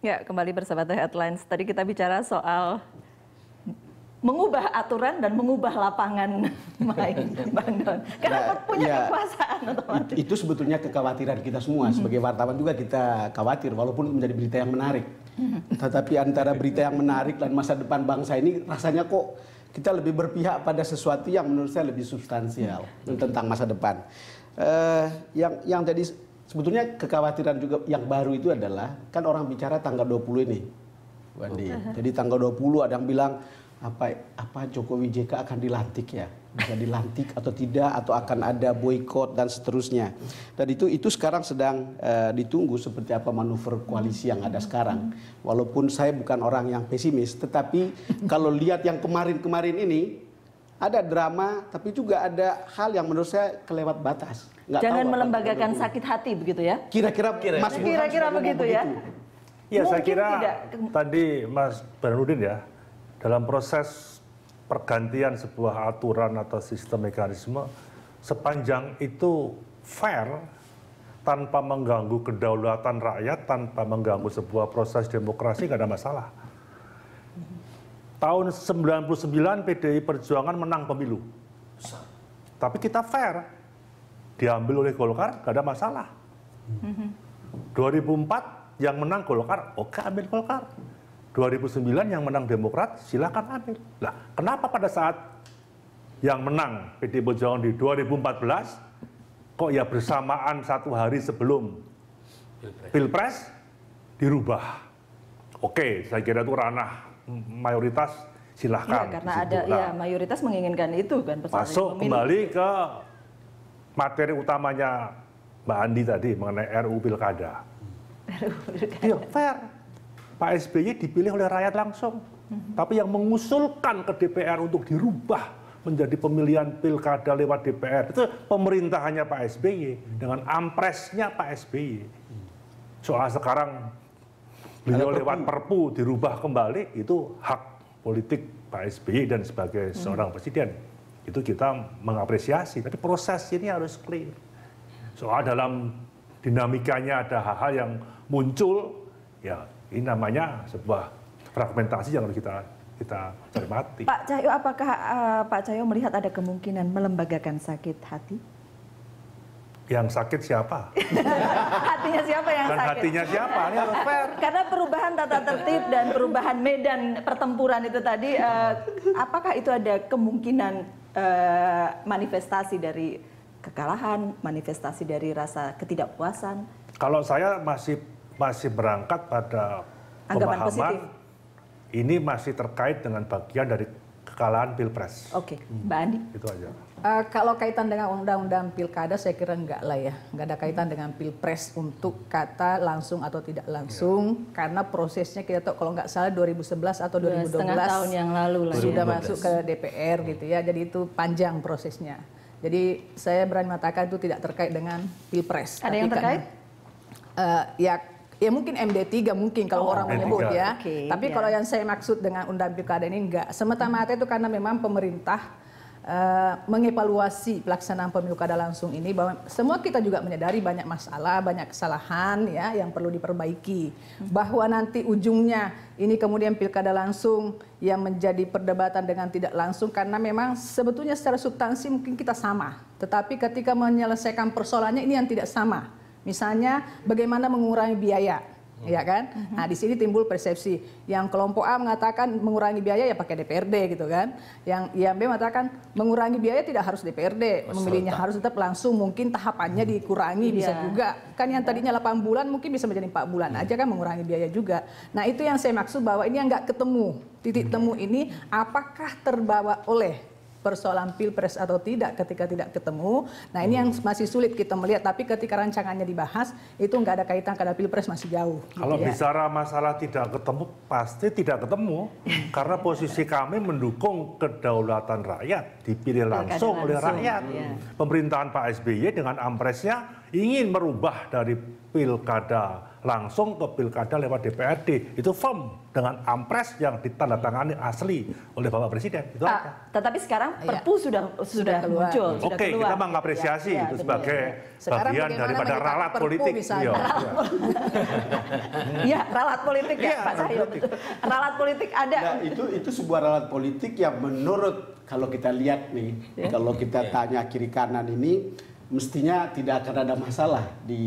Ya, kembali bersama The Headlines. Tadi kita bicara soal mengubah aturan dan mengubah lapangan main, Bang Don. Karena punya kekuasaan otomatis. Itu sebetulnya kekhawatiran kita semua. Sebagai wartawan juga kita khawatir, walaupun menjadi berita yang menarik. Tetapi antara berita yang menarik dan masa depan bangsa ini, rasanya kok kita lebih berpihak pada sesuatu yang menurut saya lebih substansial tentang masa depan. Yang jadi sebetulnya kekhawatiran juga yang baru itu adalah, kan orang bicara tanggal 20 ini, Wandi. Jadi tanggal 20 ada yang bilang, apa Jokowi JK akan dilantik ya, bisa dilantik atau tidak, atau akan ada boykot dan seterusnya. Dan itu sekarang sedang ditunggu seperti apa manuver koalisi yang ada sekarang. Walaupun saya bukan orang yang pesimis, tetapi kalau lihat yang kemarin-kemarin ini ada drama, tapi juga ada hal yang menurut saya kelewat batas. Jangan melembagakan sakit hati begitu ya? Kira-kira Mas Burhan kira-kira begitu ya? Ya, saya kira tadi Mas Burhanuddin ya, dalam proses pergantian sebuah aturan atau sistem mekanisme, sepanjang itu fair, tanpa mengganggu kedaulatan rakyat, tanpa mengganggu sebuah proses demokrasi, nggak ada masalah. Tahun 99 PDI Perjuangan menang pemilu. Tapi kita fair, diambil oleh Golkar, nggak ada masalah. 2004 yang menang Golkar, oke ambil Golkar. 2009 yang menang Demokrat, silakan ambil. Lah, kenapa pada saat yang menang PDI Perjuangan di 2014, kok ya bersamaan satu hari sebelum Pilpres dirubah? Oke, saya kira itu ranah mayoritas, silahkan. Ya, karena ada ya mayoritas menginginkan itu kan. Masuk kembali ke materi utamanya Mbak Andi tadi mengenai RUU Pilkada. Ya, fair. Pak SBY dipilih oleh rakyat langsung, tapi yang mengusulkan ke DPR untuk dirubah menjadi pemilihan pilkada lewat DPR itu pemerintahannya Pak SBY dengan ampresnya Pak SBY. Soal sekarang beliau lewat Perpu dirubah kembali, itu hak politik Pak SBY dan sebagai seorang presiden. Itu kita mengapresiasi, tapi proses ini harus clear. Soal dalam dinamikanya ada hal-hal yang muncul, ya ini namanya sebuah fragmentasi yang harus kita cermati. Pak Cahyo, apakah Pak Cahyo melihat ada kemungkinan melembagakan sakit hati? Yang sakit siapa? Hatinya siapa yang dan sakit? Hatinya siapa? Ini harus fair. Karena perubahan tata tertib dan perubahan medan pertempuran itu tadi, apakah itu ada kemungkinan manifestasi dari kekalahan, manifestasi dari rasa ketidakpuasan? Kalau saya masih berangkat pada pemahaman ini masih terkait dengan bagian dari kekalahan Pilpres. Oke, Mbak Andi. Itu aja. Kalau kaitan dengan undang-undang pilkada, saya kira enggak lah ya. Enggak ada kaitan dengan Pilpres untuk kata langsung atau tidak langsung. Karena prosesnya kita tahu kalau nggak salah 2011 atau 2012. Setengah tahun yang lalu lah. Sudah masuk ke DPR gitu ya. Jadi itu panjang prosesnya. Jadi saya berani mengatakan itu tidak terkait dengan Pilpres. Ada yang terkait? Ya mungkin MD3 mungkin kalau orang menyebut ya. Tapi kalau yang saya maksud dengan undang pilkada ini enggak. Semata-mata itu karena memang pemerintah mengevaluasi pelaksanaan pemilu kada langsung ini, bahwa semua kita juga menyadari banyak masalah, banyak kesalahan ya yang perlu diperbaiki. Bahwa nanti ujungnya ini kemudian pilkada langsung yang menjadi perdebatan dengan tidak langsung, karena memang sebetulnya secara substansi mungkin kita sama. Tetapi ketika menyelesaikan persoalannya ini yang tidak sama. Misalnya bagaimana mengurangi biaya, ya kan? Nah di sini timbul persepsi. Yang kelompok A mengatakan mengurangi biaya ya pakai DPRD gitu kan? Yang B mengatakan mengurangi biaya tidak harus DPRD, memilihnya harus tetap langsung. Mungkin tahapannya dikurangi bisa juga. Kan yang tadinya 8 bulan mungkin bisa menjadi 4 bulan aja kan, mengurangi biaya juga. Nah itu yang saya maksud, bahwa ini yang nggak ketemu. Titik temu ini apakah terbawa oleh persoalan Pilpres atau tidak ketika tidak ketemu. Nah ini yang masih sulit kita melihat, tapi ketika rancangannya dibahas itu nggak ada kaitan karena Pilpres masih jauh. Kalau gitu ya. bicara masalah tidak ketemu, pasti tidak ketemu. Karena posisi kami mendukung kedaulatan rakyat, dipilih langsung oleh rakyat. Pemerintahan Pak SBY dengan ampresnya ingin merubah dari pilkada langsung ke pilkada lewat DPRD, itu firm dengan ampres yang ditandatangani asli oleh Bapak Presiden. Itu aja. Tetapi sekarang Perpu sudah keluar. muncul. Oke, kita mengapresiasi itu sebagai bagian daripada ralat politik. Iya, ralat politik ya, Pak Cahyo. Ralat politik ada. Nah, itu sebuah ralat politik yang menurut kalau kita lihat nih, kalau kita tanya kiri kanan ini, mestinya tidak akan ada masalah di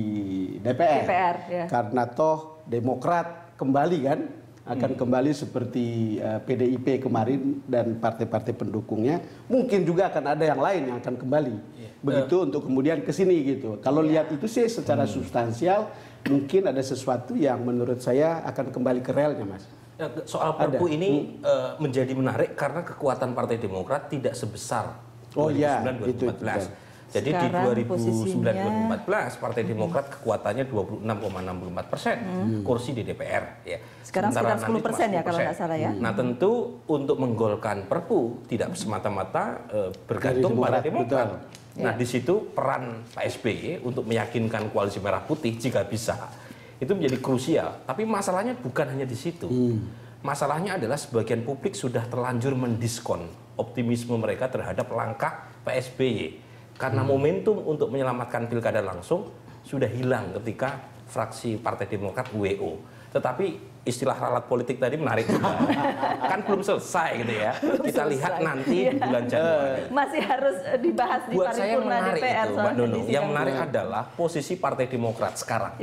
DPR, karena toh Demokrat kembali kan akan kembali seperti PDIP kemarin dan partai-partai pendukungnya, mungkin juga akan ada yang lain yang akan kembali begitu untuk kemudian ke sini gitu. Kalau lihat itu sih secara substansial mungkin ada sesuatu yang menurut saya akan kembali ke relnya, Mas. Soal Perpu ini menjadi menarik karena kekuatan Partai Demokrat tidak sebesar 2009-2014. Jadi sekarang di 2009-2014 Partai Demokrat kekuatannya 26,64% kursi di DPR. Ya. Sekarang sekitar 10% ya kalau nggak salah ya. Nah tentu untuk menggolkan Perpu tidak semata-mata bergantung pada Demokrat. Nah di situ peran Pak SBY untuk meyakinkan koalisi merah putih jika bisa itu menjadi krusial. Tapi masalahnya bukan hanya di situ. Masalahnya adalah sebagian publik sudah terlanjur mendiskon optimisme mereka terhadap langkah Pak SBY. Karena momentum untuk menyelamatkan pilkada langsung sudah hilang ketika fraksi Partai Demokrat WO. Tetapi istilah ralat politik tadi menarik juga. Kan belum selesai gitu ya. Kita lihat nanti di bulan Januari. Masih harus dibahas di paripurna DPR. Mbak Nunung, yang menarik adalah posisi Partai Demokrat sekarang.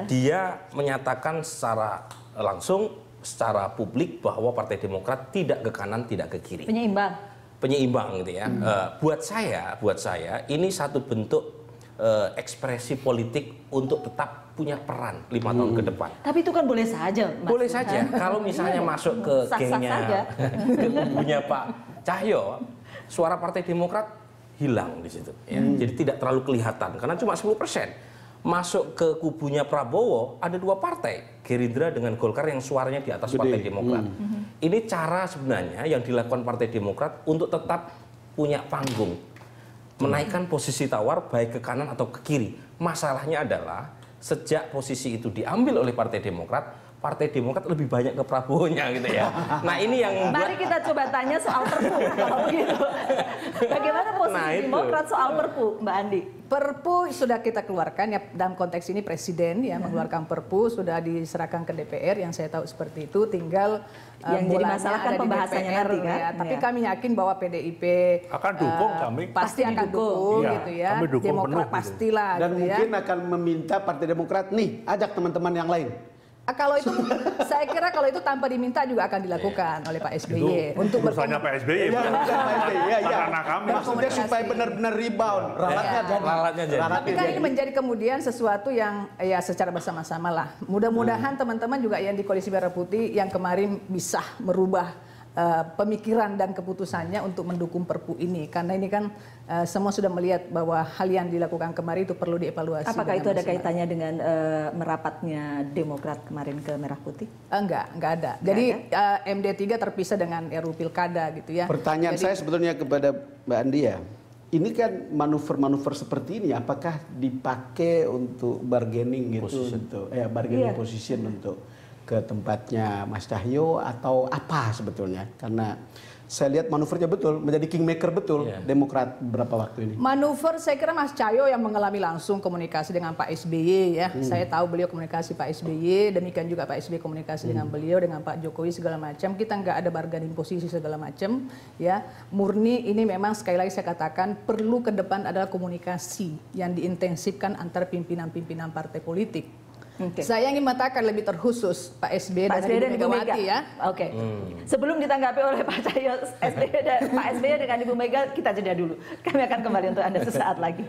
Dia menyatakan secara langsung, secara publik bahwa Partai Demokrat tidak ke kanan, tidak ke kiri. Penyeimbang gitu ya. Buat saya ini satu bentuk ekspresi politik untuk tetap punya peran 5 tahun ke depan. Tapi itu kan boleh saja, Mas. Boleh saja. Kalau misalnya masuk ke gengnya, ke kubunya Pak Cahyo, suara Partai Demokrat hilang di situ. Ya. Jadi tidak terlalu kelihatan karena cuma 10%. Masuk ke kubunya Prabowo ada 2 partai, Gerindra dengan Golkar yang suaranya di atas Partai Demokrat. Ini cara sebenarnya yang dilakukan Partai Demokrat untuk tetap punya panggung, menaikkan posisi tawar baik ke kanan atau ke kiri. Masalahnya adalah sejak posisi itu diambil oleh Partai Demokrat lebih banyak ke Prabowo-nya gitu ya. Nah ini yang mari kita coba tanya soal Perpu kalau begitu. Bagaimana posisi Demokrat soal Perpu, Mbak Andi? Perpu sudah kita keluarkan ya, dalam konteks ini Presiden ya mengeluarkan Perpu, sudah diserahkan ke DPR yang saya tahu seperti itu, tinggal yang jadi masalah kan pembahasannya nanti kan. Ya. Tapi kami yakin bahwa PDIP akan dukung, kami pasti akan dukung gitu ya. Demokrat pastilah dan gitu mungkin ya. akan meminta Partai Demokrat nih ajak teman-teman yang lain. Kalau itu saya kira kalau itu tanpa diminta juga akan dilakukan oleh Pak SBY untuk urusannya Pak SBY. Karena kami maksudnya supaya benar-benar rebound, ralatnya jadi. Tapi kan ini menjadi kemudian sesuatu yang ya secara bersama-sama lah. Mudah-mudahan teman-teman juga yang di Koalisi Merah Putih yang kemarin bisa merubah pemikiran dan keputusannya untuk mendukung Perpu ini, karena ini kan semua sudah melihat bahwa hal yang dilakukan kemarin itu perlu dievaluasi. Apakah itu ada kaitannya dengan merapatnya Demokrat kemarin ke Merah Putih? Enggak ada. Jadi MD3 terpisah dengan RUU Pilkada gitu ya. Pertanyaan saya sebetulnya kepada Mbak Andi ya, ini kan manuver-manuver seperti ini apakah dipakai untuk bargaining gitu, untuk bargaining position untuk ke tempatnya Mas Cahyo atau apa sebetulnya? Karena saya lihat manuvernya betul, menjadi kingmaker betul Demokrat beberapa waktu ini. Manuver saya kira Mas Cahyo yang mengalami langsung komunikasi dengan Pak SBY ya. Saya tahu beliau komunikasi Pak SBY, demikian juga Pak SBY komunikasi dengan beliau, dengan Pak Jokowi segala macam. Kita nggak ada bargaining posisi segala macam ya. Murni ini memang sekali lagi saya katakan perlu ke depan adalah komunikasi yang diintensifkan antar pimpinan-pimpinan partai politik. Saya ingin mengatakan lebih terkhusus Pak SBY dan Ibu Megawati ya. Oke. Sebelum ditanggapi oleh Pak Cahyo, Pak SBY dengan Ibu Mega, kita jeda dulu. Kami akan kembali untuk Anda sesaat lagi.